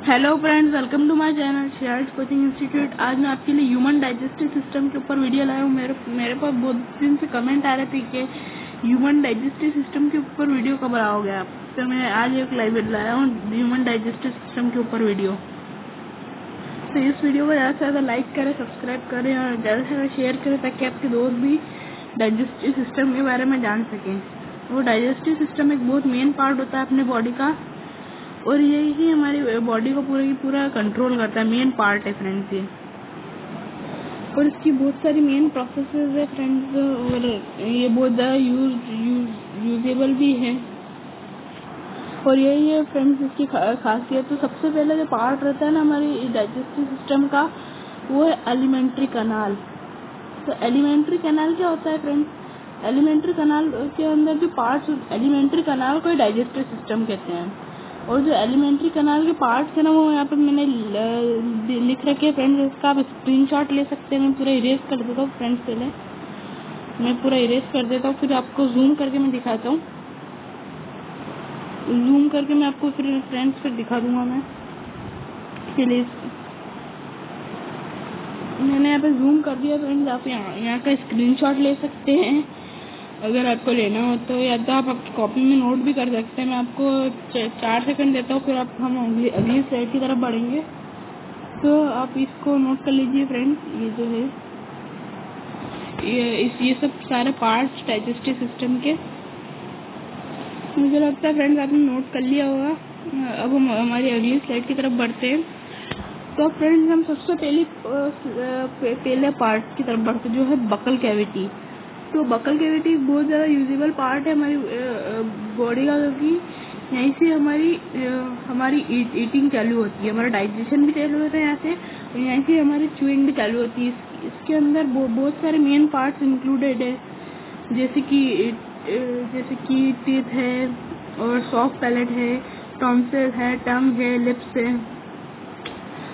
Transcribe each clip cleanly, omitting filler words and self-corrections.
Hello friends, welcome to my channel shared coaching institute. आज मैं आपके लिए ह्यूमन डाइजेस्टिव सिस्टम के ऊपर वीडियो लाया हूँ। मेरे पास बहुत दिन से कमेंट आ रहे थे कि ह्यूमन डाइजेस्टिव सिस्टम के ऊपर वीडियो कब आओगे आप, तो मैं आज एक लाइव लाया हूँ ह्यूमन डाइजेस्टिव सिस्टम के ऊपर वीडियो। तो इस वीडियो को ज़्यादा से ज़्यादा लाइक करें, सब्सक्राइब करें और ज़्यादा से ज़्यादा शेयर करें ताकि आपके दोस्त भी डाइजेस्टिव सिस्टम के बारे में जान सकें। वो डाइजेस्टिव सिस्टम एक बहुत मेन पार्ट होता है अपने बॉडी का, और यही हमारी बॉडी को पूरा की पूरा कंट्रोल करता है। मेन पार्ट है फ्रेंड्स ये, और इसकी बहुत सारी मेन प्रोसेसेस है फ्रेंड्स, और ये बहुत ज़्यादा यूजेबल भी है। और यही है फ्रेंड्स इसकी खासियत। तो सबसे पहले जो पार्ट रहता है ना हमारी डाइजेस्टिव सिस्टम का, वो है एलिमेंट्री कनाल। तो एलिमेंट्री कनाल क्या होता है फ्रेंड्स? एलिमेंट्री कनाल के अंदर जो पार्ट्स, एलिमेंट्री कनाल को डाइजेस्टिव सिस्टम कहते हैं। और जो एलिमेंट्री कनाल के पार्ट्स है ना, वो यहाँ पे मैंने लिख रखे हैं फ्रेंड्स। इसका आप स्क्रीनशॉट ले सकते हैं। मैं पूरा इरेज कर देता हूँ फ्रेंड्स, पहले मैं पूरा इरेज कर देता हूँ, फिर आपको जूम करके मैं दिखाता हूँ। जूम करके मैं आपको फिर फ्रेंड्स फिर दिखा दूंगा। मैं चलिए, मैंने यहाँ पे जूम कर दिया फ्रेंड्स। आप यहाँ का स्क्रीनशॉट ले सकते हैं अगर आपको लेना हो तो, या तो आप अपनी कॉपी में नोट भी कर सकते हैं। मैं आपको 4 सेकंड देता हूँ, फिर हम अगली स्लाइड की तरफ बढ़ेंगे। तो आप इसको नोट कर लीजिए फ्रेंड्स। ये जो है ये सब सारे पार्ट्स डाइजेस्टिव सिस्टम के, मुझे लगता है फ्रेंड्स आपने नोट कर लिया होगा। अब हम हमारी अगली स्लाइड की तरफ बढ़ते हैं। तो फ्रेंड्स हम सबसे पहले पार्ट की तरफ बढ़ते हैं, जो है बकल कैविटी। तो बकल कैविटी बहुत ज़्यादा यूजेबल पार्ट है हमारी बॉडी का, क्योंकि यहीं से हमारी ईटिंग चालू होती है, हमारा डाइजेशन भी चालू होता है यहाँ से, और यहीं से हमारी च्यूइंग भी चालू होती है। इसके अंदर बहुत सारे मेन पार्ट्स इंक्लूडेड है, जैसे कि टीथ है, और सॉफ्ट पैलेट है, टॉन्सिल है, टंग है, लिप्स है,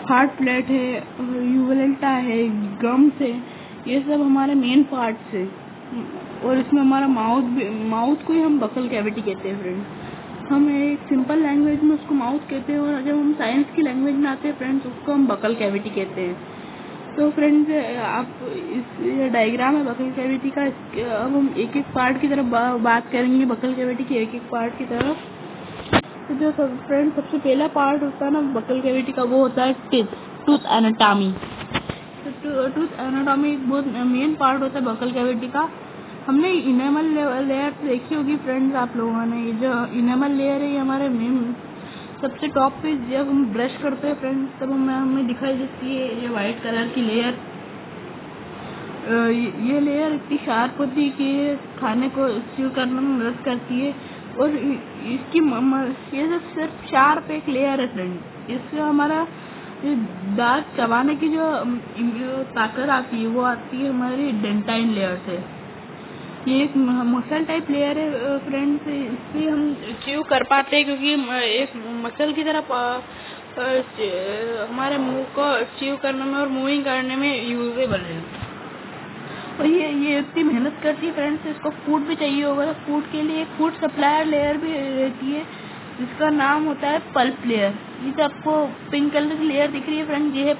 हार्ट प्लेट है, यूवलेटा है, गम्स है। ये सब हमारे मेन पार्ट्स है। और इसमें हमारा माउथ को ही हम बकल कैविटी कहते हैं फ्रेंड्स। हम एक सिंपल लैंग्वेज में उसको माउथ कहते हैं, और जब हम साइंस की लैंग्वेज में आते हैं फ्रेंड्स, उसको हम बकल कैविटी कहते हैं। तो फ्रेंड्स आप इस डायग्राम है बकल कैविटी का। अब हम एक एक पार्ट की तरफ बात करेंगे, बकल कैविटी के एक एक पार्ट की तरफ। तो जो फ्रेंड सबसे पहला पार्ट होता है ना बकल कैविटी का, वो होता है टूथ एनाटॉमी। तो टूथ एनाटॉमी एक बहुत मेन पार्ट होता है बकल कैविटी का। हमने इनेमल लेयर देखी होगी फ्रेंड्स आप लोगों ने। ये जो इनेमल लेयर है, ये हमारे मेन सबसे टॉप पे जब हम ब्रश करते हैं फ्रेंड्स, तब हमें दिखाई देती है ये वाइट कलर की लेयर। ये लेयर इतनी शार्प होती है कि खाने को च्यू करने में मदद करती है। और इसकी ये जो सिर्फ शार्प एक लेयर है फ्रेंड, इससे हमारा दांत चबाने की जो ताकत आती है, वो आती है हमारी डेंटाइन लेयर से। ये एक मसल टाइप लेयर है फ्रेंड्स, इससे हम च्यू कर पाते हैं, क्योंकि एक मसल की तरफ हमारे मुंह को च्यू करने में और मूविंग करने में यूजेबल है। और ये इतनी मेहनत करती है फ्रेंड्स, इसको फूड भी चाहिए होगा। फूड के लिए एक फूड सप्लायर लेयर भी रहती है, जिसका नाम होता है पल्प लेयर। ये जो आपको पिंक कलर की लेयर दिख रही है फ्रेंड्स, ये है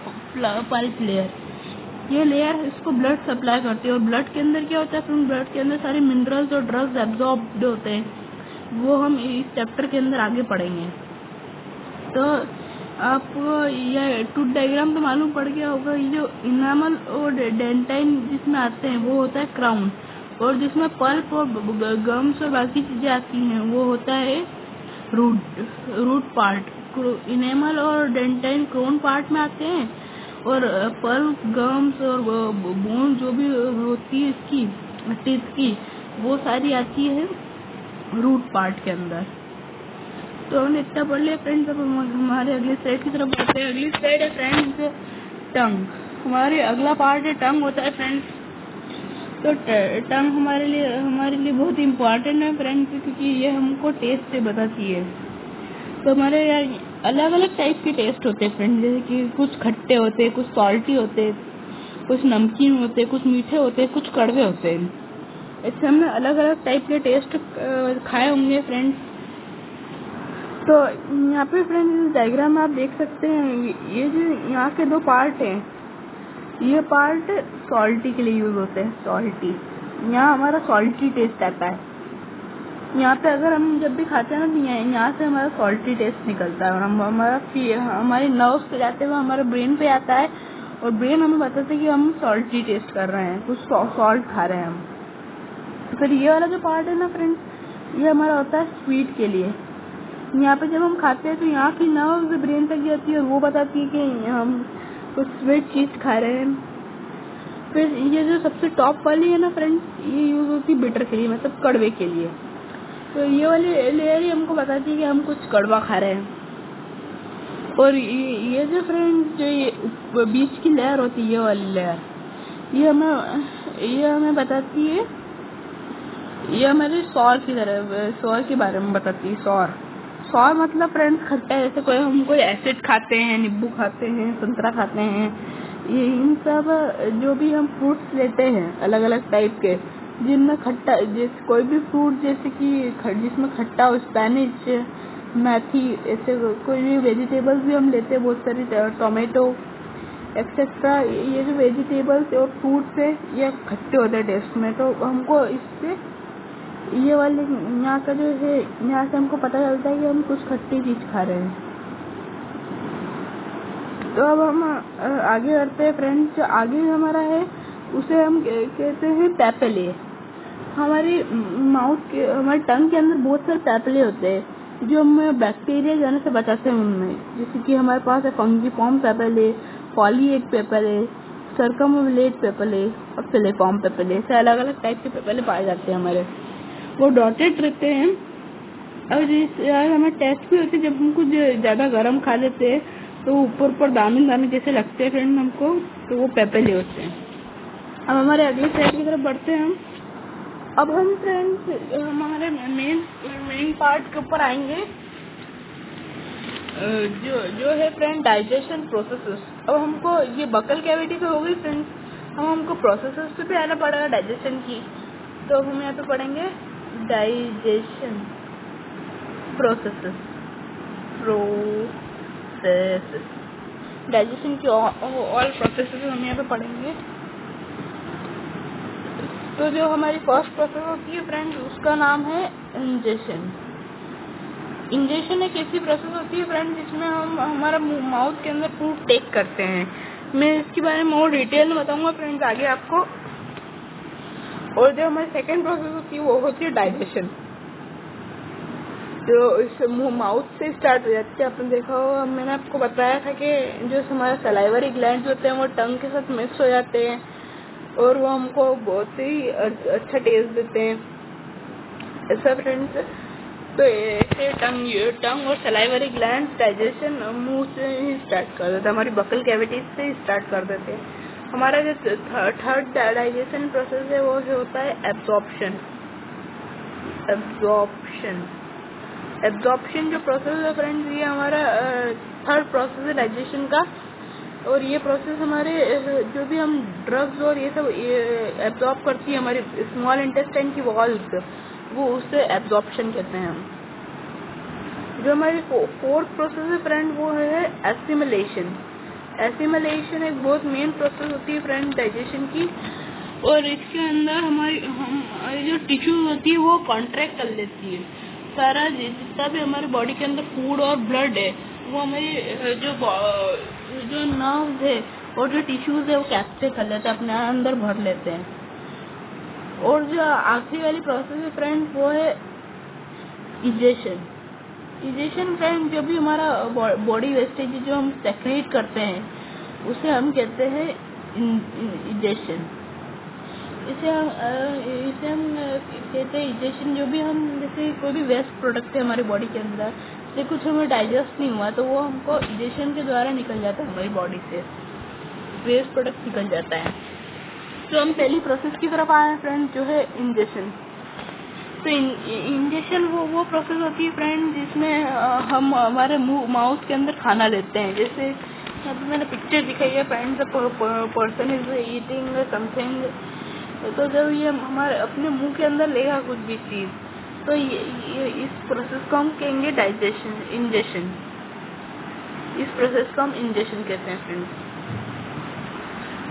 पल्प लेयर। ये लेयर इसको ब्लड सप्लाई करती है। और ब्लड के अंदर क्या होता है फ्रेंड्स? ब्लड के अंदर सारे मिनरल्स और ड्रग्स एब्जॉर्ब्ड होते हैं, वो हम इस चैप्टर के अंदर आगे पढ़ेंगे। तो आपको यह टूथ डायग्राम तो मालूम पड़ गया होगा। ये जो इनामल और डेंटाइन जिसमें आते हैं, वो होता है क्राउन, और जिसमें पल्प और गम्स और बाकी चीजें आती हैं, वो होता है रूट पार्ट। इनेमल और डेंटाइन क्राउन पार्ट में आते हैं, और पल्प, गम्स और बोन जो भी होती है इसकी टीथ की, वो सारी आती है रूट पार्ट के अंदर। तो हमने इतना पढ़ लिया फ्रेंड्स। अब हमारे अगली स्लाइड की तरफ बढ़ते हैं। अगली स्लाइड है फ्रेंड्स टंग। हमारे अगला पार्ट है टंग होता है फ्रेंड्स। तो टंग हमारे लिए बहुत इम्पोर्टेंट है फ्रेंड्स, क्योंकि ये हमको टेस्ट से बताती है। तो हमारे अलग अलग टाइप के टेस्ट होते हैं फ्रेंड्स, जैसे कि कुछ खट्टे होते हैं, कुछ सॉल्टी होते हैं, कुछ नमकीन होते हैं, कुछ मीठे होते हैं, कुछ कड़वे होते हैं। ऐसे हमने अलग अलग टाइप के टेस्ट खाए होंगे फ्रेंड्स। तो यहाँ पे फ्रेंड्स डायग्राम में आप देख सकते हैं, ये जो यहाँ के दो पार्ट हैं, ये पार्ट सॉल्टी के लिए यूज होते हैं। सॉल्टी, यहाँ हमारा सॉल्टी टेस्ट आता है। यहाँ पे अगर हम जब भी खाते हैं ना, तो यहाँ से हमारा सॉल्टी टेस्ट निकलता है और हमारे नर्व्स पे जाते हुए हमारे ब्रेन पे आता है और ब्रेन हमें बताता है कि हम सॉल्टी टेस्ट कर रहे हैं, कुछ सॉल्ट खा रहे हैं हम। तो फिर ये वाला जो पार्ट है ना फ्रेंड्स, ये हमारा होता है स्वीट के लिए। यहाँ पे जब हम खाते हैं तो यहाँ की नर्व्स ब्रेन तक जाती है और वो बताती है कि हम कुछ स्वीट चीज खा रहे हैं। फिर ये जो सबसे टॉप वाली है ना फ्रेंड्स, ये यूज होती है बिटर के लिए, मतलब कड़वे के लिए। तो ये वाली लेयर ही हमको बताती है कि हम कुछ कड़वा खा रहे हैं। और ये जो फ्रेंड्स, जो ये बीच की लेयर होती है, ये वाली लेयर, ये हमें बताती है, ये हमारे सौर की तरह, सौर के बारे में बताती है। सौर मतलब फ्रेंड्स खट्टा है। जैसे हम कोई एसिड खाते हैं, नींबू खाते हैं, संतरा खाते हैं, ये इन सब जो भी हम फ्रूट्स लेते हैं अलग अलग टाइप के, जिनमें खट्टा, जैसे कोई भी फ्रूट जैसे कि जिसमें खट्टा हो, स्पेनिश, मेथी, ऐसे कोई भी वेजिटेबल्स भी हम लेते हैं, बहुत सारी, टोमेटो एक्सेट्रा, ये जो वेजिटेबल्स और फ्रूट्स है ये खट्टे होते हैं टेस्ट में। तो हमको इससे ये वाले यहाँ का जो है, यहाँ से हमको पता चलता है कि हम कुछ खट्टी चीज खा रहे हैं। तो अब हम आगे बढ़ते हैं फ्रेंड्स। जो आगे हमारा है उसे हम कहते हैं पैपेले। हमारी माउथ के, हमारे टंग के अंदर बहुत सारे पैपेले होते हैं जो हमें बैक्टीरिया जाने से बचाते हैं उनमें। जैसे कि हमारे पास है फंगीफॉर्म पैपेले, पॉलीएड पैपेले, सर्कमोविलेट पैपेले और फिलिफॉर्म पैपेले। ऐसे अलग अलग टाइप के पैपेले पाए जाते हैं हमारे। वो डॉटेड रहते हैं। और यार हमें टेस्ट भी होती है, जब हम कुछ ज्यादा गर्म खा लेते हैं तो ऊपर ऊपर दाने दाने जैसे लगते हैं फ्रेंड हमको, तो वो पैपेले होते हैं। अब हमारे अगले साइड की तरफ बढ़ते हैं हम। अब हम फ्रेंड्स हमारे मेन पार्ट के ऊपर आएंगे, जो है फ्रेंड डाइजेशन प्रोसेसेस। अब हमको ये बकल कैविटी तो हो गई फ्रेंड्स, अब हमको प्रोसेसेस पे आना पड़ेगा डाइजेशन की। तो हम यहाँ पे पढ़ेंगे डाइजेशन प्रोसेसेस। डाइजेशन की ऑल प्रोसेसेस हम यहाँ पे पढ़ेंगे। तो जो हमारी फर्स्ट प्रोसेस होती है फ्रेंड्स, उसका नाम है इंजेशन। इंजेशन एक ऐसी प्रोसेस होती है फ्रेंड्स जिसमें हम हमारा माउथ के अंदर फूड टेक करते हैं। मैं इसके बारे में और डिटेल में बताऊंगा फ्रेंड्स आगे आपको। और जो हमारी सेकेंड प्रोसेस होती है वो होती है डाइजेशन, जो इस माउथ से स्टार्ट हो जाती है। आपने देखा होगा, मैंने आपको बताया था कि जो हमारे सलाइवरी ग्लैंड्स होते हैं वो टंग के साथ मिक्स हो जाते हैं और वो हमको बहुत ही अच्छा टेस्ट देते हैं, ऐसा फ्रेंड्स। तो ऐसे टंग और सलाइवरी ग्लैंड्स डाइजेशन मुंह से ही स्टार्ट कर देते हैं, हमारी बकल कैविटीज से ही स्टार्ट कर देते हैं। हमारा जो थर्ड डाइजेशन प्रोसेस है वो होता है एब्जॉर्प्शन। एब्जॉर्प्शन जो प्रोसेस है फ्रेंड्स, ये हमारा थर्ड प्रोसेस है डाइजेशन का। और ये प्रोसेस हमारे जो भी हम ड्रग्स और ये सब एब्जॉर्ब करती है हमारी स्मॉल इंटेस्टाइन की वॉल्स, वो उससे एब्जॉर्प्शन कहते हैं हम। जो हमारी फोर्थ प्रोसेस है फ्रेंड वो है एसिमिलेशन। एसिमिलेशन एक बहुत मेन प्रोसेस होती है फ्रेंड डाइजेशन की। और इसके अंदर हमारी जो टिश्यूज होती है वो कॉन्ट्रैक्ट कर लेती है। सारा जितना भी हमारी बॉडी के अंदर फूड और ब्लड है वो हमारी जो नर्व्स है और जो टिश्यूज है वो कैप्चर कर लेते हैं, अपने अंदर भर लेते हैं। और जो आखिरी वाली प्रोसेस है फ्रेंड वो है इजेशन। इजेशन फ्रेंड जो भी हमारा बॉडी वेस्टेज जो हम सेक्रेट करते हैं उसे हम कहते हैं इजेशन। इसे हम कहते हैं इजेशन। जो भी हम जैसे कोई भी वेस्ट प्रोडक्ट है हमारी बॉडी के अंदर से कुछ हमें डाइजेस्ट नहीं हुआ तो वो हमको इजेशन के द्वारा निकल जाता है, हमारी बॉडी से वेस्ट प्रोडक्ट निकल जाता है। तो हम पहली प्रोसेस की तरफ आए हैं फ्रेंड, जो है इंजेशन। तो इंजेशन वो प्रोसेस होती है फ्रेंड जिसमें हम हमारे माउथ के अंदर खाना लेते हैं। जैसे अभी मैंने पिक्चर दिखाई है friend, person is eating something. तो जब ये हमारे अपने मुंह के अंदर लेगा कुछ भी चीज तो ये इस प्रोसेस को हम कहेंगे डाइजेशन, इंजेशन। इस प्रोसेस को हम इंजेशन कहते हैं फ्रेंड्स।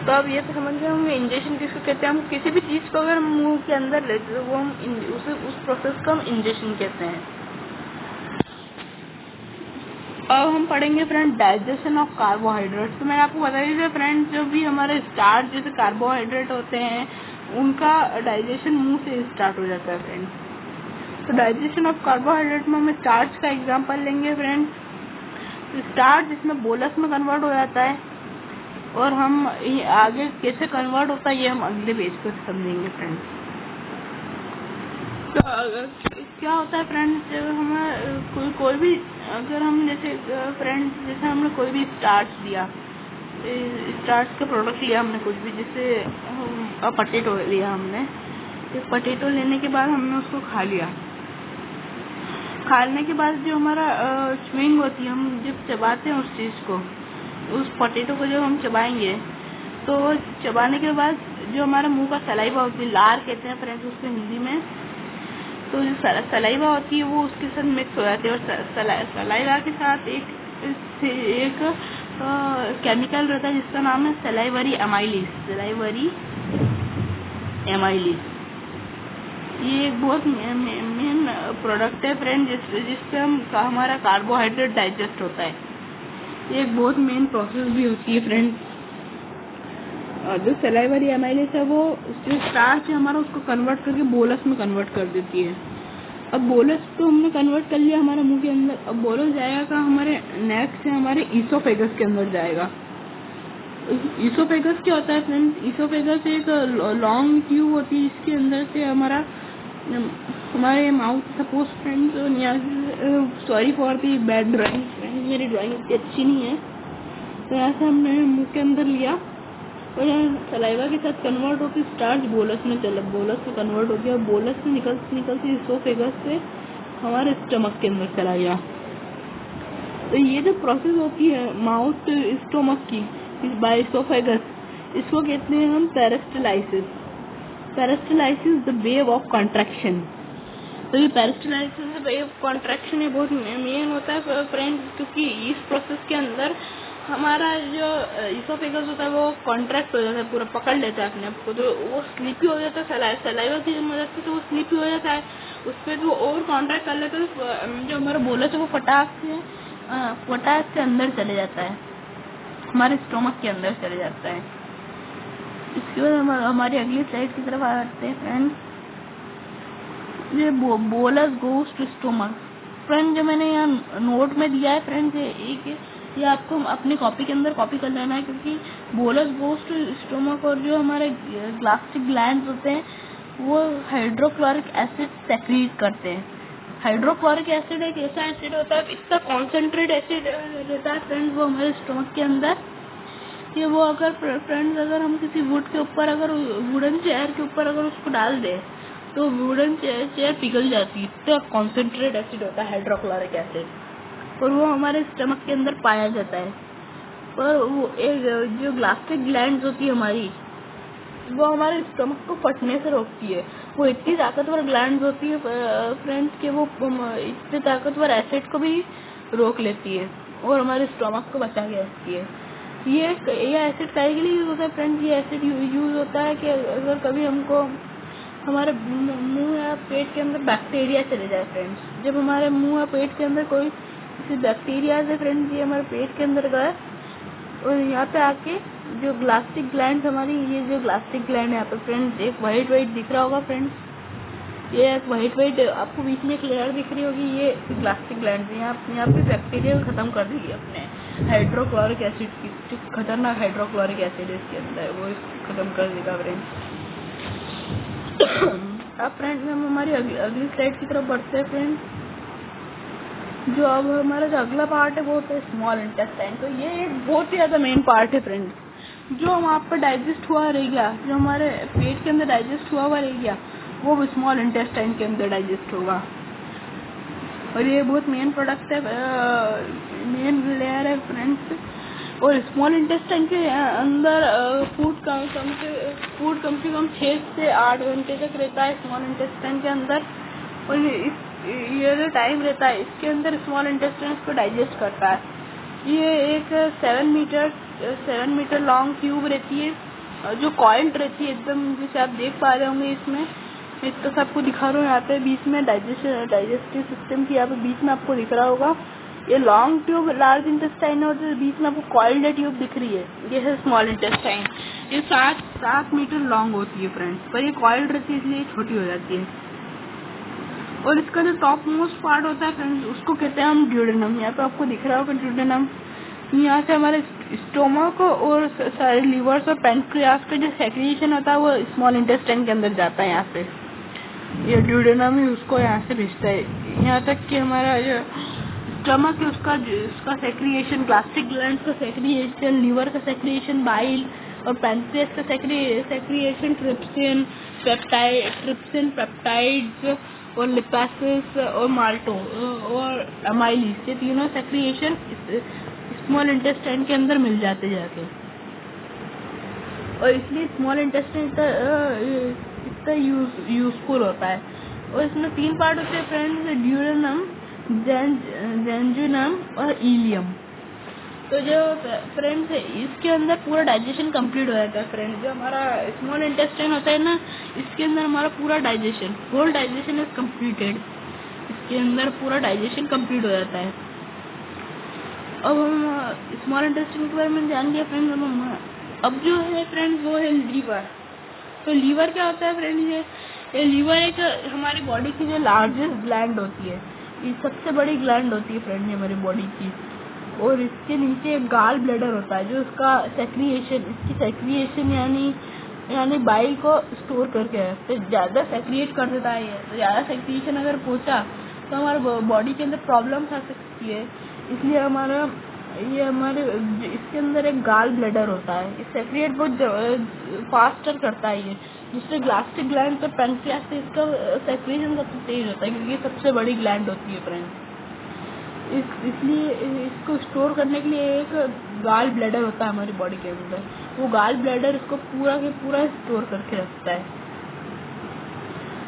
तो अब ये तो समझ गए हम इंजेशन किसको कहते हैं। हम किसी भी चीज़ को अगर मुंह के अंदर लेते तो वो हम उस प्रोसेस को हम इंजेशन कहते हैं। अब हम पढ़ेंगे फ्रेंड डाइजेशन ऑफ कार्बोहाइड्रेट्स। तो मैंने आपको बता दीजिए फ्रेंड, जो भी हमारे स्टार्च जैसे कार्बोहाइड्रेट होते हैं उनका डाइजेशन मुंह से स्टार्ट हो जाता है फ्रेंड। तो डाइजेशन ऑफ कार्बोहाइड्रेट में हम स्टार्च का एग्जांपल लेंगे फ्रेंड। स्टार्च जिसमें बोलस में कन्वर्ट हो जाता है, और हम आगे कैसे कन्वर्ट होता है ये हम अगले पेज पर समझेंगे फ्रेंड। तो क्या होता है फ्रेंड, जब हमें कोई भी अगर हम जैसे फ्रेंड जैसे हमने कोई भी स्टार्च लिया, स्टार्च का प्रोडक्ट लिया हमने कुछ भी, जैसे पटेटो लिया हमने, एक पटेटो लेने के बाद हमने उसको खा लिया। खाने के बाद जो हमारा च्युइंग होती है, हम जब चबाते हैं उस चीज़ को, उस पोटैटो को जब हम चबाएंगे तो चबाने के बाद जो हमारा मुंह का सलाइवा होती है, लार कहते हैं फ्रेंड्स उसको हिंदी में, तो जो सलाइवा होती है वो उसके साथ मिक्स हो जाती है, और सलाइवा के साथ एक केमिकल रहता है जिसका नाम है सलाइवरी एमाइलिस। सलाइवरी एमाइलिस ये एक बहुत मेन प्रोडक्ट है फ्रेंड, जिससे हमारा कार्बोहाइड्रेट डाइजेस्ट होता है। ये एक बहुत मेन प्रोसेस भी होती है फ्रेंड। जो सलाइवरी एमाइलिस है वो जो स्टार्च है हमारा उसको कन्वर्ट करके बोलस में कन्वर्ट कर देती है। अब बोलस तो हमने कन्वर्ट कर लिया हमारे मुंह के अंदर, अब बोलस जाएगा हमारे नेक से हमारे ईसोफेगस के अंदर जाएगा। ईसोफेगस क्या होता है फ्रेंड्स? ईसोफेगस एक लॉन्ग ट्यूब होती है जिसके अंदर से हमारे mouth, suppose friends, sorry for the bad drawing friend, मेरी ड्राइंग इतनी अच्छी नहीं है। तो ऐसे हमने मुंह के अंदर लिया और सलाइवा के साथ कन्वर्ट होकर स्टार्च बोलस में बोलस में कन्वर्ट हो गया, बोलस से निकलती ईसोफेगस से हमारे स्टमक के अंदर चला गया। तो ये जो प्रोसेस होती है माउथ स्टमक की बाय ईसोफेगस, इसको कहते हैं हम पेरिस्टालाइसिस। पेरिस्टालाइसिस द वेव ऑफ कॉन्ट्रैक्शन। तो ये पेरिस्टालाइसिस वेव ऑफ कॉन्ट्रैक्शन ये बहुत मेन होता है फ्रेंड, क्योंकि इस प्रोसेस के अंदर हमारा जो ईसोफेगस होता है वो कॉन्ट्रैक्ट हो जाता है, पूरा पकड़ लेता है अपने आप को, तो वो स्लीपी हो जाता है सलाइवा की मदद से, तो वो स्लीपी हो जाता है। उस पर जो और कॉन्ट्रैक्ट कर लेता है तो जो हमारा बोलस है वो फटाक से अंदर चले जाता है, हमारे स्टोमक के अंदर चले जाता है। इसके बाद हमारी अगली स्लाइड की तरफ आते हैं फ्रेंड। ये bolus goes to stomach. Friend जो मैंने यहाँ नोट में दिया है फ्रेंड, ये आपको अपनी कॉपी के अंदर कॉपी कर लेना है, क्योंकि बोलस गोज टू स्टोमक और जो हमारे ग्लास्टिक ग्लैंड्स होते हैं वो हाइड्रोक्लोरिक एसिड सेक्रीट करते हैं। हाइड्रोक्लोरिक एसिड एक ऐसा एसिड होता है, इतना कॉन्सेंट्रेट एसिड रहता है फ्रेंड वो हमारे स्टोमक के अंदर, कि वो अगर फ्रेंड्स अगर हम किसी वुड के ऊपर, अगर वुडन चेयर के ऊपर अगर उसको डाल दे तो वुडन चेयर पिघल जाती है। इतना कॉन्सेंट्रेट एसिड होता है हाइड्रोक्लोरिक एसिड, और वो हमारे स्टमक के अंदर पाया जाता है। और वो एक जो ग्लास्टिक ग्लैंड्स होती है हमारी, वो हमारे स्टमक को फटने से रोकती है। वो इतनी ताकतवर ग्लैंड्स होती है फ्रेंड्स कि वो इतने ताकतवर एसिड को भी रोक लेती है और हमारे स्टमक को बचा के रखती है। ये एसिड काहे के लिए यूज होता है फ्रेंड्स? ये एसिड यूज होता है कि अगर कभी हमको हमारे मुंह या पेट के अंदर बैक्टीरिया चले जाए फ्रेंड्स, जब हमारे मुंह या पेट के अंदर कोई बैक्टीरिया है फ्रेंड्स, ये हमारे पेट के अंदर गए और यहाँ पे आके जो ग्लास्टिक ग्लैंड हमारी, ये जो ग्लास्टिक ग्लैंड है यहाँ पे फ्रेंड्स, एक वाइट दिख रहा होगा फ्रेंड्स, ये एक वाइट आपको बीच में एक लेयर दिख रही होगी, ये ग्लास्टिक ग्लैंड है। यहाँ पे बैक्टीरिया खत्म कर देगी अपने हाइड्रोक्लोरिक एसिड की, जो खतरनाक हाइड्रोक्लोरिक एसिड है इसके अंदर, वो इसको खत्म कर देगा फ्रेंड्स। अब फ्रेंड्स हम हमारी अगली स्लाइड की तरफ बढ़ते हैं फ्रेंड्स। जो अब हमारा जो अगला पार्ट है वो होता है स्मॉल इंटेस्टाइन। तो ये एक बहुत ही ज्यादा मेन पार्ट है फ्रेंड्स। जो हम आप पर डाइजेस्ट हुआ रह गया, जो हमारे पेट के अंदर डाइजेस्ट हुआ रह गया, वो स्मॉल इंटेस्टाइन के अंदर डाइजेस्ट होगा। और ये बहुत मेन प्रोडक्ट है, मेन लेयर है फ्रेंड्स। और स्मॉल इंटेस्टाइन के अंदर फूड कम से कम 6 से 8 घंटे तक रहता है स्मॉल इंटेस्टाइन के अंदर। और ये जो टाइम रहता है इसके अंदर स्मॉल इंटेस्टाइन इसको डाइजेस्ट करता है। ये एक 7 मीटर लॉन्ग ट्यूब रहती है जो कॉइल्ड रहती है एकदम, जैसे आप देख पा रहे होंगे। इसमें एक तो सबको दिखा रहा हूँ यहाँ पे बीच में डाइजेस्टिव सिस्टम की यहाँ पे बीच में आपको दिख रहा होगा। ये लॉन्ग ट्यूब लार्ज इंटेस्टाइन है और जो बीच में आपको कॉइल्ड ट्यूब दिख रही है ये है स्मॉल इंटेस्टाइन। ये 7 मीटर लॉन्ग होती है फ्रेंड्स, पर ये कॉइल्ड रहती है इसलिए छोटी हो जाती है। और इसका जो टॉप मोस्ट पार्ट होता है फ्रेंड्स उसको कहते हैं हम ड्यूडेनम। यहाँ पे आपको दिख रहा होगा ड्यूडेनम। यहाँ से हमारे स्टोमक और सारे लीवर्स और पैंक्रियास का जो सेक्रीशन होता है वो स्मॉल इंटेस्टाइन के अंदर जाता है। यहाँ से ये ड्यूडेनम ही उसको यहाँ से भेजता है। यहाँ तक कि हमारा जो स्टमक है उसका सेक्रिएशन, गास्ट्रिक ग्लैंड का सेक्रिएशन, लीवर का सेक्रिएशन, बाइल और पैंक्रियास का सेक्रिएशन, ट्रिप्सिन पेप्टाइड्स और लिपासेस और माल्टो और अमाइलीज, ये तीनों सेक्रिएशन स्मॉल इंटेस्टाइन के अंदर मिल जाते जाके। और इसलिए स्मॉल इंटेस्टाइन इतना यूजफुल होता है। और इसमें 3 पार्ट होते हैं फ्रेंड्स, ड्यूडेनम, जेजुनम और इलियम। तो जो फ्रेंड्स इसके अंदर पूरा डाइजेशन कंप्लीट हो जाता है फ्रेंड्स। जो हमारा स्मॉल इंटेस्टाइन होता है ना, इसके अंदर हमारा पूरा digestion, whole digestion is completed. इसके अंदर पूरा डाइजेशन कंप्लीट हो जाता है। अब हम स्मॉल इंटेस्टाइन के बारे में जान गए फ्रेंड्स। अब जो है फ्रेंड्स वो है लीवर। तो लीवर क्या होता है फ्रेंड्स? ये लीवर एक हमारी बॉडी की जो लार्जेस्ट ग्लैंड होती है, ये सबसे बड़ी ग्लैंड होती है फ्रेंड हमारी बॉडी की। और इसके नीचे एक गाल ब्लैडर होता है जो इसका इसकी सेक्रिएशन यानी बाइल को स्टोर करके तो ज़्यादा सेक्रिएट कर देता है। ये तो ज़्यादा सेक्रिएशन अगर पहुंचा तो हमारे बॉडी के अंदर प्रॉब्लम्स आ सकती है। इसलिए हमारे इसके अंदर एक गाल ब्लैडर होता है, ये सेक्रिएट बहुत फास्टर करता है ये, जिससे गास्ट्रिक ग्लैंड और पैंक्रियास से इसका सेक्रिएशन सबसे तेज होता है क्योंकि ये सबसे बड़ी ग्लैंड होती है फ्रेंड्स। इसलिए इसको स्टोर करने के लिए एक गाल ब्लैडर होता है हमारी बॉडी के अंदर। वो गाल ब्लैडर इसको पूरा के पूरा स्टोर करके रखता है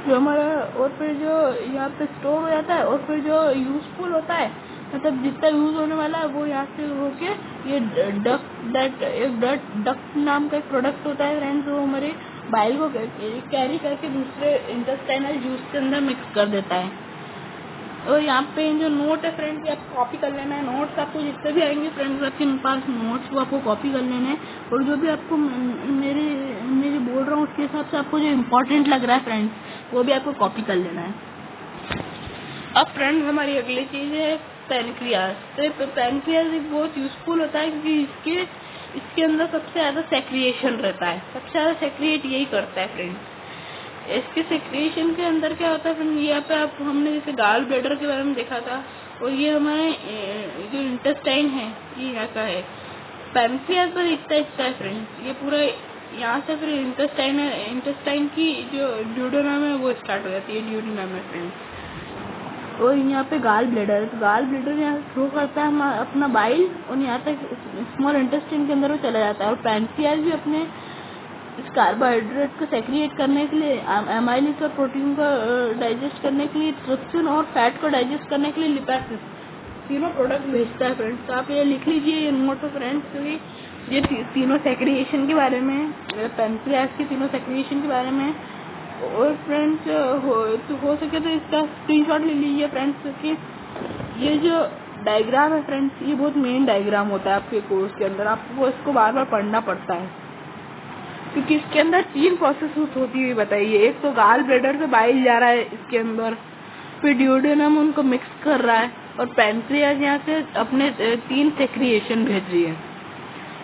जो हमारा। और फिर जो यहाँ पे स्टोर हो जाता है और फिर जो यूजफुल होता है, मतलब जितना यूज होने वाला है वो यहाँ से होके ये डक्ट नाम का एक प्रोडक्ट होता है फ्रेंड्स, वो हमारे बाइल को कैरी करके दूसरे इंटेस्टाइनल जूस के अंदर मिक्स कर देता है। और यहाँ पे जो नोट है फ्रेंड्स, आप कॉपी कर लेना है। नोट्स आपको जितने भी आएंगे फ्रेंड्स आपके पास नोट्स, वो आपको कॉपी कर लेना है। और जो भी आपको मेरे बोल रहा हूँ उसके हिसाब से आपको जो इम्पोर्टेंट लग रहा है फ्रेंड्स वो भी आपको कॉपी कर लेना है। अब फ्रेंड्स हमारी अगली चीज़ है पैनक्रियास। तो पैनक्रियास एक बहुत यूजफुल होता है क्योंकि इसके अंदर सबसे ज़्यादा सेक्रिएशन रहता है, सबसे ज़्यादा सेक्रिएट यही करता है फ्रेंड्स। इसके सेक्रिएशन के अंदर क्या होता है फ्रेंड्स, यहाँ पे आप हमने जैसे गाल ब्लैडर के बारे में देखा था, और ये हमारे जो इंटेस्टाइन है ये यहाँ का है। पैनक्रियास पर इतना हिस्सा है फ्रेंड्स, ये पूरा यहाँ से फिर इंटेस्टाइन की जो ड्यूडेनम है वो स्टार्ट हो जाती है, ड्यूडेनम है फ्रेंड्स। और यहाँ पे गाल ब्लैडर, तो गाल ब्लैडर यहाँ थ्रो करता है अपना बाइल और यहाँ तक स्मॉल इंटेस्टाइन के अंदर वो चला जाता है। और पैनक्रियास भी अपने इस कार्बोहाइड्रेट को सेक्रिएट करने के लिए, एमाइलेज और प्रोटीन को डाइजेस्ट करने के लिए, ट्रिप्सिन और फैट को डाइजेस्ट करने के लिए लिपासेस, तीनों प्रोडक्ट भेजता है फ्रेंड्स। तो आप ये लिख लीजिए ये नोट है फ्रेंड्स, क्योंकि ये तीनों सेक्रिएशन के बारे में, पैनक्रियास के तीनों सेक्रिएशन के बारे में। और फ्रेंड्स हो सके तो इसका स्क्रीनशॉट ले लीजिए फ्रेंड्स, क्योंकि ये जो डायग्राम है फ्रेंड्स ये बहुत मेन डायग्राम होता है आपके कोर्स के अंदर, आपको इसको बार बार पढ़ना पड़ता है क्योंकि इसके अंदर 3 प्रोसेस होती हुई बताइए। एक तो गाल ब्लैडर से बाइल जा रहा है इसके अंदर, फिर ड्यूडेनम उनको मिक्स कर रहा है, और पैनक्रियास यहाँ से अपने 3 सेक्रिएशन भेज रही है।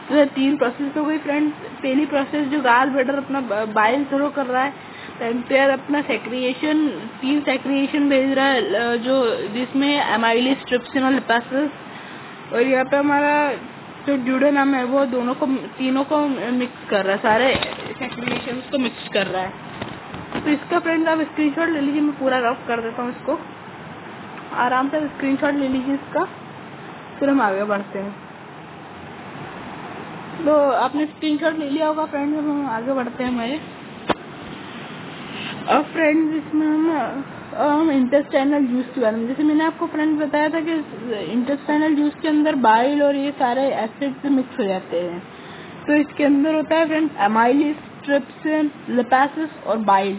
तो 3 प्रोसेस हो गई फ्रेंड्स। पहली प्रोसेस जो गाल ब्लैडर अपना बाइल थ्रो कर रहा है, पैनक्रियास अपना सेक्रिएशन 3 सेक्रिएशन भेज रहा है जो जिसमें एमाइलेज, ट्रिप्सिन और लिपासेस, और यहाँ पे हमारा जो ड्यूडेनम है वो तीनों को मिक्स कर रहा है, सारे सेक्रिएशंस को मिक्स कर रहा है। तो इसका फ्रेंड्स आप स्क्रीनशॉट ले लीजिए, मैं पूरा रफ कर देता हूँ इसको, आराम से स्क्रीनशॉट ले लीजिए इसका, फिर हम आगे बढ़ते हैं। तो आपने स्क्रीनशॉट ले लिया होगा फ्रेंड्स, अब हम आगे बढ़ते हैं हमारे। अब फ्रेंड्स इसमें हम हम इंटेस्टाइनल जूस के बारे में, जैसे मैंने आपको फ्रेंड्स बताया था कि इंटेस्टाइनल जूस के अंदर बाइल और ये सारे एसिड्स मिक्स हो जाते हैं। तो इसके अंदर होता है फ्रेंड्स अमाइलिस, ट्रिप्सिन, लिपासिस और बाइल।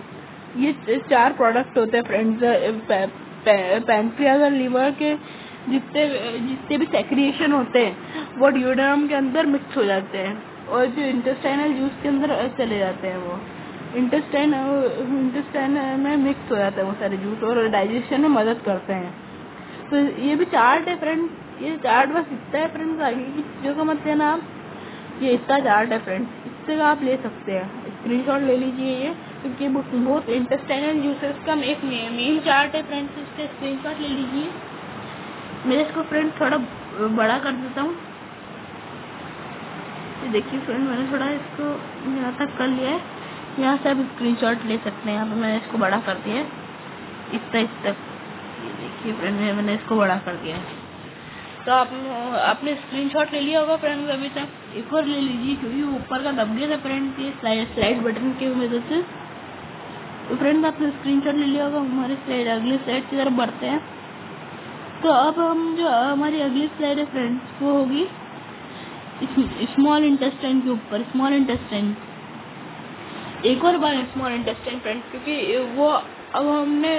ये 4 प्रोडक्ट होते हैं फ्रेंड्स। पैंक्रियाज और लीवर के जितने भी सेक्रिएशन होते हैं वो ड्यूोडेनम के अंदर मिक्स हो जाते हैं और जो इंटेस्टाइनल जूस के अंदर चले जाते हैं, वो इंटेस्टाइन में मिक्स हो जाता है वो सारे जूस और डाइजेशन में मदद करते हैं। तो ये भी चार्ट है फ्रेंड्स, ये चार्ट बस इतना है फ्रेंड्स, आगे की चीज़ों का मत लेना आप, ये इतना चार्ट है फ्रेंड्स, इससे आप ले सकते हैं, स्क्रीनशॉट ले लीजिए ये, क्योंकि बहुत इंटेस्टाइनल जूसेस का एक मेन चार्ट है फ्रेंड्स, इससे स्क्रीनशॉट ले लीजिए। मैं इसको फ्रेंड्स थोड़ा बड़ा कर देता हूँ, देखिए फ्रेंड मैंने थोड़ा इसको यहाँ तक कर लिया है, यहाँ से आप स्क्रीनशॉट ले सकते हैं। यहाँ पे मैंने इसको बड़ा कर दिया है इस तक, ये देखिए फ्रेंड मैंने इसको बड़ा कर दिया है। तो आपने स्क्रीनशॉट ले लिया होगा फ्रेंड्स, अभी तक एक और ले लीजिए क्योंकि ऊपर का दब गया था फ्रेंड्स ये स्लाइड बटन की मदद से। तो फ्रेंड्स आपने स्क्रीनशॉट ले लिया होगा, हमारी अगली स्लाइड की तरफ बढ़ते हैं। तो अब हम जो हमारी अगली स्लाइड है फ्रेंड्स वो होगी स्मॉल इंटेस्टाइन के ऊपर। स्मॉल इंटेस्टाइन एक और बार स्मॉल इंटेस्टाइन फ्रेंड्स, क्योंकि वो अब हमने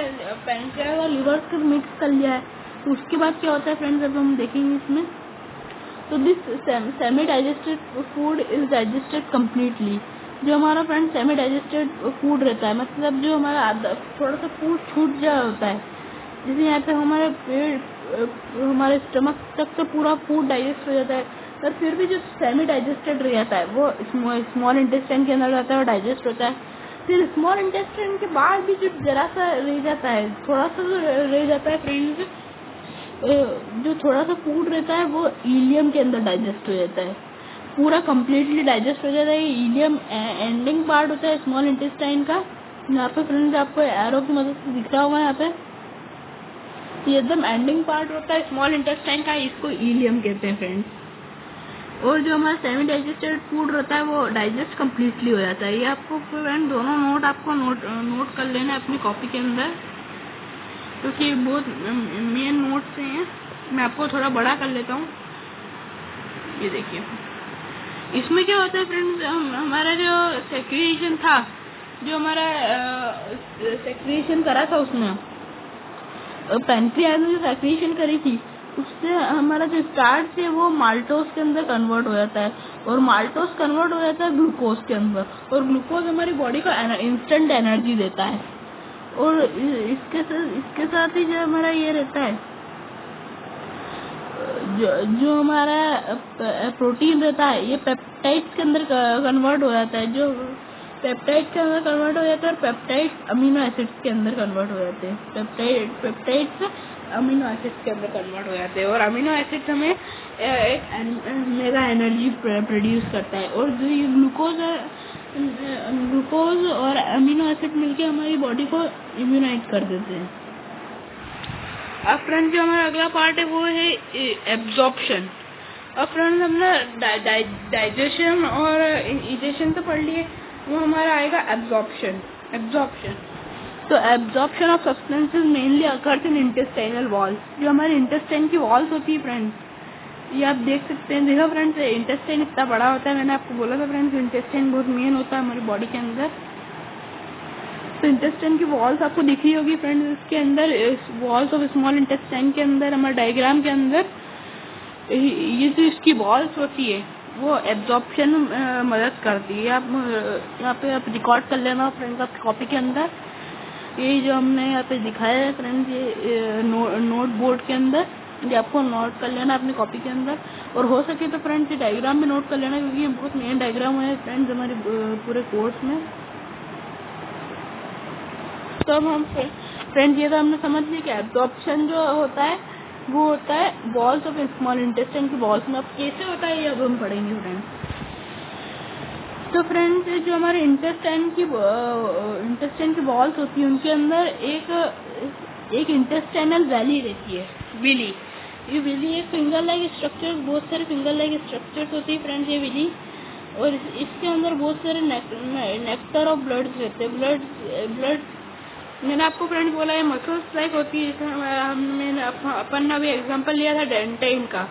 पैंक्रियाज और लिवर को मिक्स कर लिया है, तो उसके बाद क्या होता है फ्रेंड्स अब हम देखेंगे इसमें। तो this semi digested food is digested completely. जो हमारा फ्रेंड सेमी डाइजेस्टेड फूड रहता है, मतलब जो हमारा थोड़ा सा फूड छूट जा होता है, जैसे यहाँ पे हमारे पेट हमारे स्टमक तक तो पूरा फूड डाइजेस्ट हो जाता है, पर फिर भी जो सेमी डाइजेस्टेड रहता है वो स्मॉल इंटेस्टाइन के अंदर रहता है और डाइजेस्ट होता है। फिर स्मॉल इंटेस्टाइन के बाद भी जो जरा सा रह जाता है, थोड़ा सा जो रह जाता है फ्रेंड्स, जो थोड़ा सा फूड रहता है वो इलियम के अंदर डाइजेस्ट हो जाता है, पूरा कम्प्लीटली डाइजेस्ट हो जाता है। ये इलियम एंडिंग पार्ट होता है स्मॉल इंटेस्टाइन का। यहाँ पे फ्रेंड्स आपको एरो की मदद से दिख रहा होगा, यहाँ पे ये एकदम एंडिंग पार्ट होता है स्मॉल इंटेस्टाइन का, इसको इलियम कहते हैं फ्रेंड्स। और जो हमारा सेमी डाइजेस्टेड फूड रहता है वो डाइजेस्ट कम्प्लीटली हो जाता है। ये आपको फ्रेंड दोनों नोट आपको नोट कर लेना है अपनी कॉपी के अंदर, क्योंकि बहुत मेन नोट्स हैं। मैं आपको थोड़ा बड़ा कर लेता हूँ, ये देखिए इसमें क्या होता है फ्रेंड्स, हमारा जो सेक्रिएशन था, जो हमारा सेक्रिएशन करा था उसने पैंक्रियाज ने जो सेक्रिएशन करी थी, उससे हमारा जो स्टार्च है वो माल्टोस के अंदर कन्वर्ट हो जाता है और माल्टोस कन्वर्ट हो जाता है ग्लूकोज के अंदर, और ग्लूकोज हमारी बॉडी को इंस्टेंट एनर्जी देता है। और इसके साथ ही जो हमारा ये रहता है, जो हमारा प्रोटीन रहता है ये पेप्टाइड्स के अंदर कन्वर्ट हो जाता है, जो पेप्टाइड के अंदर कन्वर्ट हो जाता है, और पेप्टाइड अमीनो एसिड्स के अंदर कन्वर्ट हो जाते हैं। पेप्टाइड्स अमीनो एसिड्स के अंदर कन्वर्ट हो जाते हैं, और अमीनो एसिड्स हमें एक मेगा एनर्जी प्रोड्यूस करता है। और जो ये ग्लूकोज और अमीनो एसिड मिलके हमारी बॉडी को इम्यूनाइट कर देते हैं। अब फ्रेंड्स जो हमारा अगला पार्ट है वो है एब्जॉर्प्शन। अब फ्रेंड्स हमने डाइजेशन और इजेशन तो पढ़ लिए, वो हमारा आएगा एब्जॉर्प्शन। तो absorption of substances mainly occurs in intestinal walls. जो हमारे इंटेस्टाइन की वॉल्स होती है फ्रेंड्स, ये आप देख सकते हैं। देखो फ्रेंड्स इंटेस्टाइन इतना बड़ा होता है, मैंने आपको बोला था फ्रेंड्स इंटेस्टाइन बहुत मेन होता है हमारी बॉडी के अंदर। तो इंटेस्टाइन की वॉल्स आपको दिख रही होगी फ्रेंड्स, इसके अंदर वॉल्स ऑफ स्मॉल इंटेस्टाइन के अंदर हमारे डायग्राम के अंदर ये जो इसकी वॉल्स होती है वो एब्जॉर्प्शन में मदद करती है। आप यहाँ पे आप रिकॉर्ड कर लेना फ्रेंड्स आपकी कॉपी के अंदर, ये जो हमने यहाँ पे दिखाया है फ्रेंड्स, ये नोट बोर्ड के अंदर, ये आपको नोट कर लेना अपनी कॉपी के अंदर। और हो सके तो फ्रेंड्स ये डायग्राम भी नोट कर लेना, क्योंकि ये बहुत मेन डायग्राम है फ्रेंड्स हमारे पूरे कोर्स में। तो अब हम फ्रेंड्स ये तो हमने समझ लिया कि एब्जॉर्प्शन जो होता है वो होता है वॉल्स ऑफ स्मॉल इंटेस्टाइन की वॉल्स में। अब कैसे होता है ये अब हम पढ़ेंगे फ्रेंड्स। तो फ्रेंड्स जो हमारे इंटेस्टाइन की वॉल्स होती है उनके अंदर एक इंटेस्टाइनल वैली रहती है, विली। ये विली एक फिंगर लाइक स्ट्रक्चर, बहुत सारे फिंगर लाइक स्ट्रक्चर्स होती है फ्रेंड्स ये विली, और इसके अंदर बहुत सारे नेक्टर ऑफ ब्लड्स रहते हैं। ब्लड मैंने आपको फ्रेंड्स बोला है मसल्स लाइक होती है। मैंने अपन अभी एग्जांपल लिया था डेंटाइन का।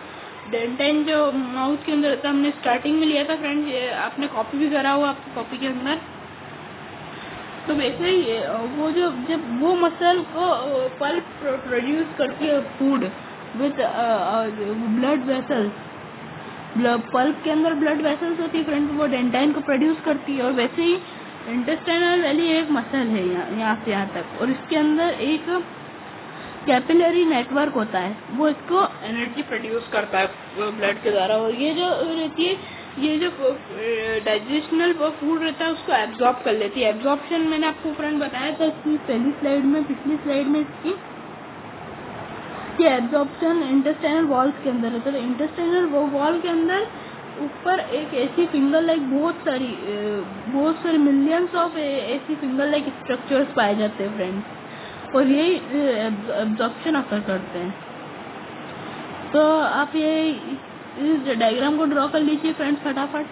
डेंटाइन जो माउथ के अंदर था, हमने स्टार्टिंग में लिया था फ्रेंड्स, ये आपने कॉपी भी करा हुआ आपकी कॉपी के अंदर। तो वैसे ही वो जो जब वो मसल को पल्प प्रोड्यूस करती है food with blood vessels, pulp के अंदर ब्लड वेसल्स होती है फ्रेंड्स, वो डेंटाइन को प्रोड्यूस करती है। और वैसे ही इंटेस्टाइनल वैली एक मसल है यहाँ से यहाँ तक, और इसके अंदर एक कैपिलरी नेटवर्क होता है, वो इसको एनर्जी प्रोड्यूस करता है ब्लड के द्वारा। और ये जो रहती है, ये जो डाइजेशनल फूड रहता है उसको एब्जॉर्ब कर लेती है। एब्जॉर्प्शन मैंने आपको फ्रेंड बताया था इसकी पहली स्लाइड में, पिछली स्लाइड में इसकी, कि एब्जॉर्प्शन इंटेस्टाइनल वॉल्स के अंदर है। तो इंटेस्टाइनल वॉल के अंदर ऊपर एक ऐसी फिंगर लाइक बहुत सारी मिलियंस ऑफ ऐसी फिंगर लाइक स्ट्रक्चर्स पाए जाते हैं फ्रेंड्स, और यही एब्जॉर्प्शन अकर करते हैं। तो आप ये इस डायग्राम को ड्रॉ कर लीजिए फ्रेंड्स फटाफट।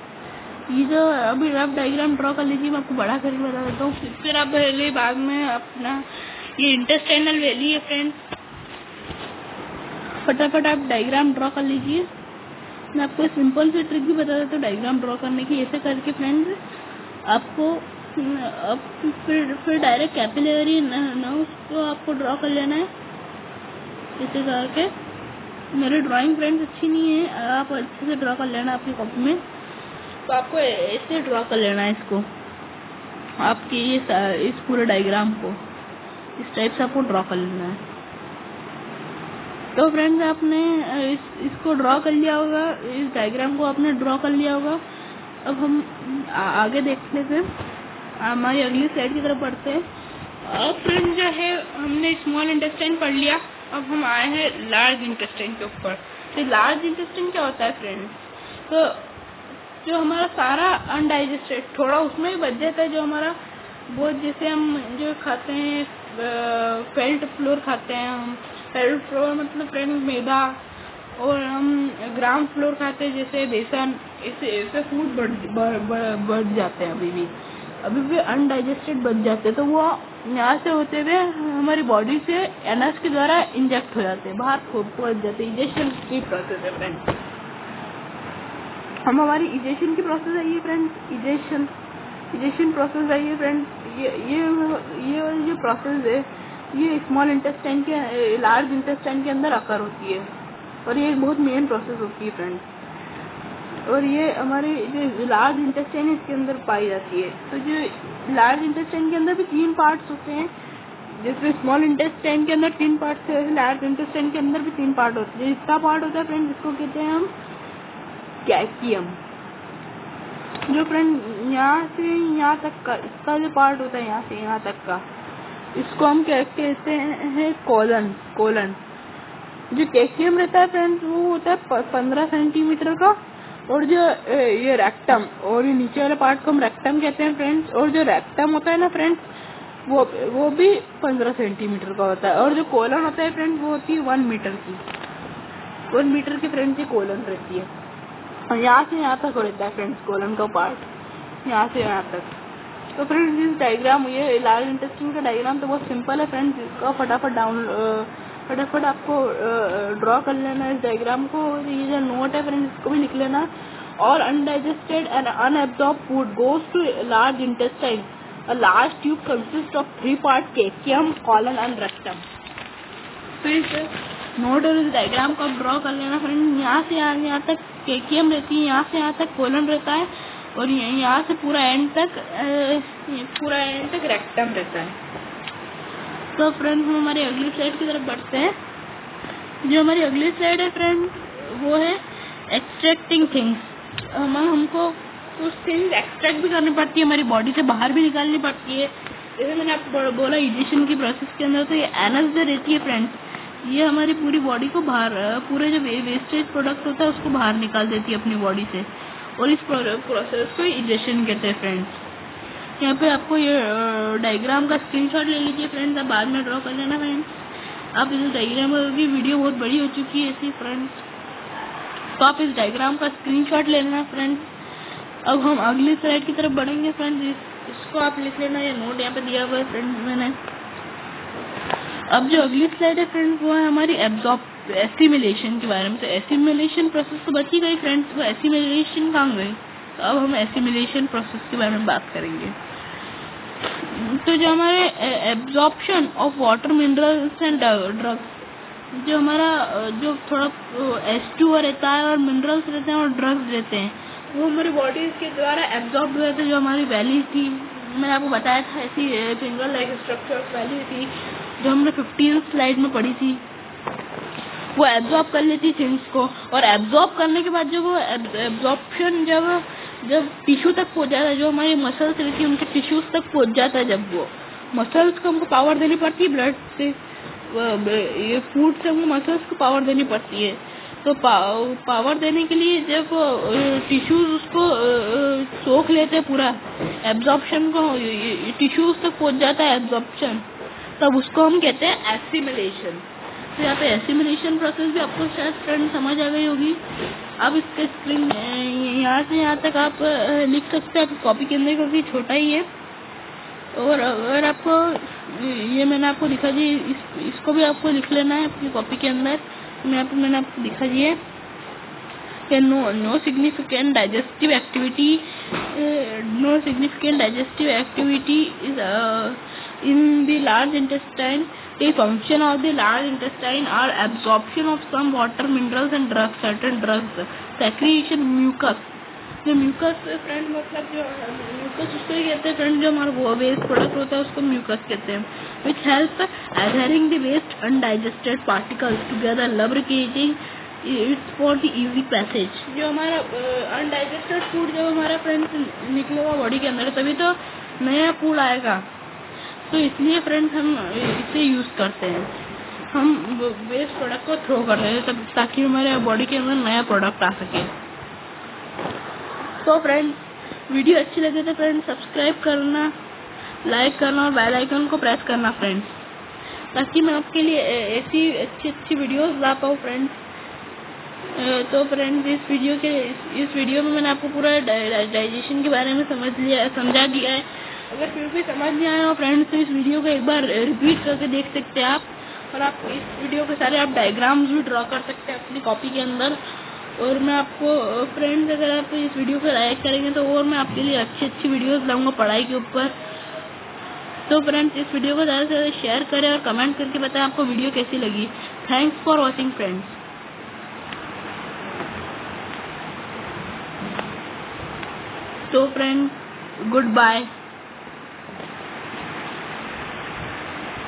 ये जो अभी रफ डायग्राम ड्रॉ कर लीजिए, मैं आपको बड़ा करके बता देता हूँ, फिर आप पहले बाद में अपना ये इंटेस्टाइनल वैली है फ्रेंड्स, फटाफट आप डायग्राम ड्रॉ कर लीजिए। मैं आपको सिंपल सी ट्रिक भी बता देता हूँ डायग्राम ड्रॉ करने की। ऐसे करके फ्रेंड्स आपको फिर डायरेक्ट कैपिलरी नर्व्स को आपको ड्रॉ कर लेना है ऐसे करके। मेरी ड्राइंग फ्रेंड्स अच्छी नहीं है, आप अच्छे से ड्रॉ कर लेना आपकी कॉपी में। तो आपको ऐसे ड्रॉ कर लेना है इसको, आपकी इस पूरे डायग्राम को इस टाइप से आपको ड्रॉ कर लेना है। तो फ्रेंड्स आपने इसको ड्रॉ कर लिया होगा, इस डायग्राम को आपने ड्रॉ कर लिया होगा। अब हम आगे देखने से हमारी अगली स्लाइड की तरफ बढ़ते हैं। अब फ्रेंड्स जो है हमने स्मॉल इंटेस्टाइन पढ़ लिया, अब हम आए हैं लार्ज इंटेस्टाइन के ऊपर। तो लार्ज इंटेस्टाइन क्या होता है फ्रेंड्स? तो जो हमारा सारा अनडाइजेस्टेड थोड़ा उसमें ही बच जाता है, जो हमारा बहुत, जैसे हम जो खाते हैं फेल्ट फ्लोर खाते हैं, हम फेल्ट फ्लोर मतलब फ्रेंड्स मैदा, और हम ग्राम फ्लोर खाते हैं जैसे बेसन, ऐसे फूड बढ़ जाते हैं, अभी भी अनडाइजेस्टेड बच जाते हैं। तो वो यहाँ से होते हुए हमारी बॉडी से एनस के द्वारा इंजेक्ट हो जाते हैं, बाहर पहुँच जाते हैं। इजेशन की प्रोसेस है फ्रेंड्स, हम हमारी इजेशन की प्रोसेस है ये फ्रेंड्स, इजेशन प्रोसेस है ये फ्रेंड्स। ये जो प्रोसेस है ये स्मॉल इंटेस्टाइन के लार्ज इंटेस्टाइन के अंदर अकर होती है, और ये बहुत मेन प्रोसेस होती है फ्रेंड्स। और ये हमारे जो लार्ज इंटेस्टाइन है इसके अंदर पाई जाती है। तो जो लार्ज इंटेस्टाइन के अंदर भी 3 पार्ट्स होते हैं, जैसे स्मॉल इंटेस्टाइन के अंदर 3 पार्ट्स है, लार्ज इंटेस्टाइन के अंदर भी 3 पार्ट होते हैं। इसका पार्ट होता है फ्रेंड्स, इसको कहते हैं हम कैकियम। जो फ्रेंड यहाँ से यहाँ तक का इसका जो पार्ट होता है, यहाँ से यहाँ तक का, इसको हम कहते हैं कोलन। जो कैकियम रहता है फ्रेंड्स वो होता है 15 सेंटीमीटर का, और जो ये रेक्टम और ये नीचे वाले पार्ट को हम रेक्टम कहते हैं फ्रेंड्स। और जो रेक्टम होता है ना फ्रेंड्स वो भी 15 सेंटीमीटर का होता है, और जो कोलन होता है फ्रेंड्स वो होती है 1 मीटर की, 1 मीटर की फ्रेंड्स ये कोलन रहती है। और यहाँ से यहाँ तक रहता है फ्रेंड्स कोलन का पार्ट, यहाँ से यहाँ तक। तो फ्रेंड्स इस डायग्राम, ये लार्ज इंटेस्टाइन का डायग्राम तो बहुत सिंपल है फ्रेंड्स, इसका फटाफट आपको ड्रॉ कर लेना है इस डायग्राम को। ये जो नोट है फ्रेंड्स इसको भी लिख लेना। और undigested and unabsorb food goes to large intestine, a large tube consist of 3 part caecum, colon and rectum. तो इस नोट और इस डायग्राम को ड्रॉ कर लेना फ्रेंड्स। यहाँ से यहाँ तक कैकियम रहती है, यहाँ से यहाँ तक कोलन रहता है, और यहाँ से पूरा एंड तक रेक्टम रहता है। तो फ्रेंड्स हम हमारी अगली स्लाइड की तरफ बढ़ते हैं। जो हमारी अगली स्लाइड है फ्रेंड्स वो है एक्सट्रैक्टिंग थिंग्स। हमको कुछ थिंग्स एक्सट्रैक्ट भी करनी पड़ती है, हमारी बॉडी से बाहर भी निकालनी पड़ती है। जैसे मैंने आपको बोला इजेशन की प्रोसेस के अंदर, तो ये एनस जो रहती है फ्रेंड्स, ये हमारी पूरी बॉडी को बाहर, पूरे जो वेस्टेज प्रोडक्ट होता है उसको बाहर निकाल देती है अपनी बॉडी से, और इस प्रोसेस को इजेशन कहते हैं फ्रेंड्स। यहाँ पे आपको ये डायग्राम का स्क्रीनशॉट ले लीजिए फ्रेंड्स, आप बाद में ड्रॉ कर लेना फ्रेंड्स। आप इस डायग्राम की वीडियो बहुत बड़ी हो चुकी है ऐसी फ्रेंड्स, तो आप इस डायग्राम का स्क्रीनशॉट ले लेना फ्रेंड्स। अब हम अगली स्लाइड की तरफ बढ़ेंगे फ्रेंड्स, इसको आप लिख लेना, ये नोट यहाँ पे दिया हुआ है फ्रेंड्स मैंने। अब जो अगली स्लाइड है फ्रेंड्स वो है हमारी एसिमिलेशन के बारे में। तो एसिमिलेशन प्रोसेस तो बची गई फ्रेंड्स, वो एसिमिलेशन कहाँ गई? तो अब हम एसिमिलेशन प्रोसेस के बारे में बात करेंगे। तो जो हमारे absorption of water, minerals and drugs, जो हमारा जो थोड़ा H2O रहता है और मिनरल्स रहते हैं और ड्रग्स रहते हैं, वो हमारी बॉडी के द्वारा एब्जॉर्ब हुए थे। जो हमारी वैली थी, मैंने आपको बताया था, ऐसी फिंगर लाइक स्ट्रक्चर वैली थी जो हमने 15 स्लाइड में पढ़ी थी। वो एब्जॉर्ब कर लेती थिंग्स को, और एब्जॉर्ब करने के बाद जो वो एब्जॉर्प्शन जब टिश्यू तक पहुंच जाता है, जो हमारी मसल्स रहती है उनके टिश्यूज तक पहुंच जाता है, जब वो मसल्स को हमको पावर देनी पड़ती है, ब्लड से, ये फूड से हमको मसल्स को पावर देनी पड़ती है। तो पावर देने के लिए जब टिश्यूज उसको सोख लेते हैं, पूरा एब्जॉर्प्शन को टिश्यूज तक पहुंच जाता है एब्जॉर्प्शन, तब उसको हम कहते हैं एसिमिलेशन। तो यहाँ पे एसिमिलेशन प्रोसेस भी आपको शायद फ्रेंड समझ आ गई होगी। अब इसके स्क्रीन यहाँ से यहाँ तक आप लिख सकते हैं, आपकी कॉपी के अंदर, क्योंकि छोटा ही है। और अगर आपको ये मैंने आपको दिखा दी, इसको भी आपको लिख लेना है अपनी कॉपी के अंदर। मैंने आपको दिखा दी है कि no significant digestive activity is in the large intestine. The function of the large intestine are absorption of some water, minerals and drugs, certain drugs, secretion, mucus. जो म्यूकस फ्रेंड मतलब जो म्यूकस उसको ही कहते हैं फ्रेंड, जो हमारा waste product होता है उसको म्यूकस कहते हैं, which help adhering the waste undigested particles together, lubricating it for the easy passage. जो हमारा अनडाइजेस्टेड फूड जब हमारा फ्रेंड्स निकलेगा बॉडी के अंदर, तभी तो नया फूड आएगा। तो इसलिए फ्रेंड्स हम इसे यूज़ करते हैं, हम वेस्ट प्रोडक्ट को थ्रो कर रहे हैं ताकि हमारे बॉडी के अंदर नया प्रोडक्ट आ सके। तो फ्रेंड्स वीडियो अच्छी लगे तो फ्रेंड्स सब्सक्राइब करना, लाइक करना और बेल आइकन को प्रेस करना फ्रेंड्स, ताकि मैं आपके लिए ऐसी अच्छी वीडियोस ला पाऊँ फ्रेंड्स। तो फ्रेंड्स इस वीडियो में मैंने आपको पूरा डाइजेशन के बारे में समझा दिया है। अगर फिर भी समझ नहीं आया हो फ्रेंड्स, तो इस वीडियो को एक बार रिपीट करके देख सकते हैं आप, और आप इस वीडियो के सारे आप डायग्राम्स भी ड्रॉ कर सकते हैं अपनी कॉपी के अंदर। और मैं आपको फ्रेंड्स, अगर आप इस वीडियो को लाइक करेंगे तो और मैं आपके लिए अच्छी वीडियोस लाऊंगा पढ़ाई के ऊपर। तो फ्रेंड्स इस वीडियो को ज़्यादा से ज़्यादा शेयर करें और कमेंट करके बताएं आपको वीडियो कैसी लगी। Thanks for watching friends. तो फ्रेंड्स गुड बाय।